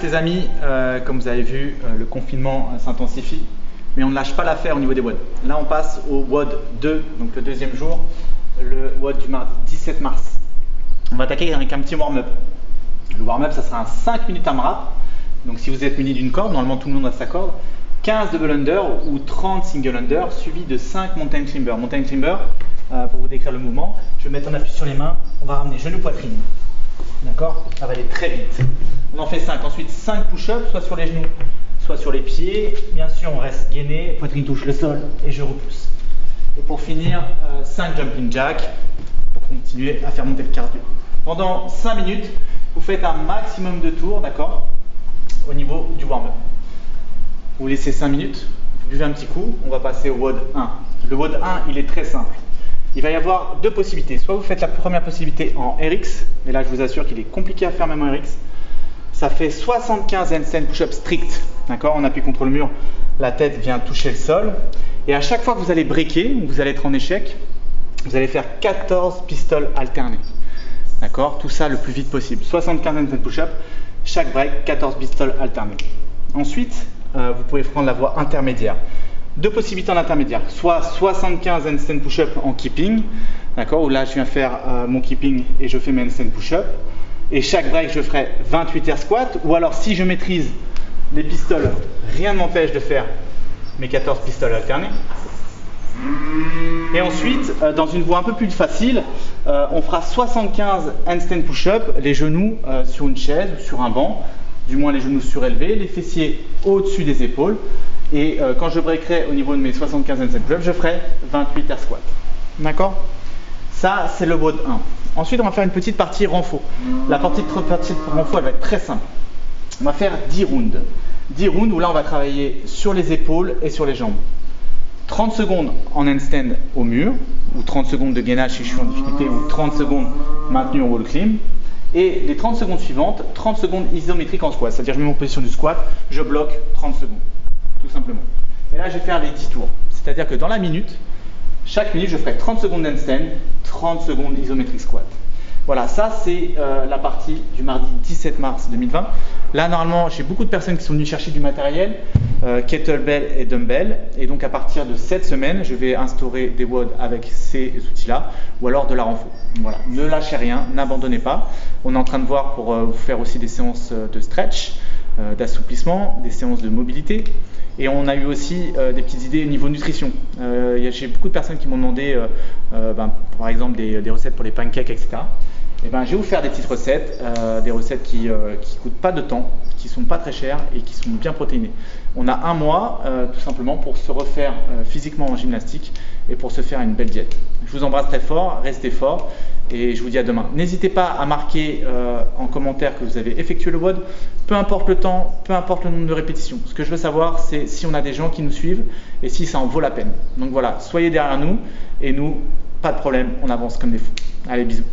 les amis, comme vous avez vu, le confinement s'intensifie, mais on ne lâche pas l'affaire au niveau des WOD. Là on passe au WOD 2, donc le deuxième jour, le WOD du mardi 17 mars. On va attaquer avec un petit warm-up. Le warm-up, ça sera un 5 minutes AMRAP. Donc si vous êtes muni d'une corde, normalement tout le monde a sa corde, 15 double under ou 30 single under, suivi de 5 mountain climber. Mountain climber, pour vous décrire le mouvement, je vais mettre en appui sur les mains, on va ramener genou poitrine. D'accord? Ça va aller très vite. On en fait 5. Ensuite 5 push-ups, soit sur les genoux, soit sur les pieds. Bien sûr, on reste gainé, poitrine touche le sol et je repousse. Et pour finir, 5 jumping jack pour continuer à faire monter le cardio. Pendant 5 minutes, vous faites un maximum de tours, d'accord? Au niveau du warm-up. Vous laissez 5 minutes, vous buvez un petit coup, on va passer au WOD 1. Le WOD 1, il est très simple. Il va y avoir deux possibilités. Soit vous faites la première possibilité en RX, mais là je vous assure qu'il est compliqué à faire même en RX. Ça fait 75 handstand push-up strict. D'accord? On appuie contre le mur, la tête vient toucher le sol. Et à chaque fois que vous allez breaker, vous allez être en échec, vous allez faire 14 pistoles alternés. D'accord? Tout ça le plus vite possible. 75 handstand push-up, chaque break, 14 pistoles alternées. Ensuite, vous pouvez prendre la voie intermédiaire. Deux possibilités en intermédiaire, soit 75 handstand push-up en keeping, d'accord, où là je viens faire mon keeping et je fais mes handstand push-up, et chaque break je ferai 28 air squats, ou alors si je maîtrise les pistoles, rien ne m'empêche de faire mes 14 pistoles alternées. Et ensuite, dans une voie un peu plus facile, on fera 75 handstand push-up, les genoux sur une chaise ou sur un banc, du moins les genoux surélevés, les fessiers au-dessus des épaules. Et quand je breakerai au niveau de mes 75 handstand push-up, je ferai 28 air squats. D'accord? Ça, c'est le WOD 1. Ensuite, on va faire une petite partie renfort. La partie renfort, elle va être très simple. On va faire 10 rounds. 10 rounds où là, on va travailler sur les épaules et sur les jambes. 30 secondes en handstand au mur, ou 30 secondes de gainage si je suis en difficulté, ou 30 secondes maintenu en wall climb. Et les 30 secondes suivantes, 30 secondes isométriques en squat. C'est-à-dire, je mets mon position du squat, je bloque 30 secondes. Tout simplement. Et là, je vais faire les 10 tours. C'est-à-dire que dans la minute, chaque minute, je ferai 30 secondes handstand, 30 secondes isométrique squat. Voilà, ça c'est la partie du mardi 17 mars 2020. Là, normalement, j'ai beaucoup de personnes qui sont venues chercher du matériel, kettlebell et dumbbell. Et donc, à partir de cette semaine, je vais instaurer des WOD avec ces outils-là, ou alors de la renfort. Voilà, ne lâchez rien, n'abandonnez pas. On est en train de voir pour vous faire aussi des séances de stretch, d'assouplissement, des séances de mobilité. Et on a eu aussi des petites idées au niveau nutrition. J'ai beaucoup de personnes qui m'ont demandé, par exemple, des recettes pour les pancakes, etc. Et je vais vous faire des petites recettes, des recettes qui coûtent pas de temps, qui sont pas très chères et qui sont bien protéinées. On a un mois, tout simplement, pour se refaire physiquement en gymnastique et pour se faire une belle diète. Je vous embrasse très fort, restez forts et je vous dis à demain. N'hésitez pas à marquer en commentaire que vous avez effectué le WOD, peu importe le temps, peu importe le nombre de répétitions. Ce que je veux savoir, c'est si on a des gens qui nous suivent et si ça en vaut la peine. Donc voilà, soyez derrière nous et nous, pas de problème, on avance comme des fous. Allez, bisous.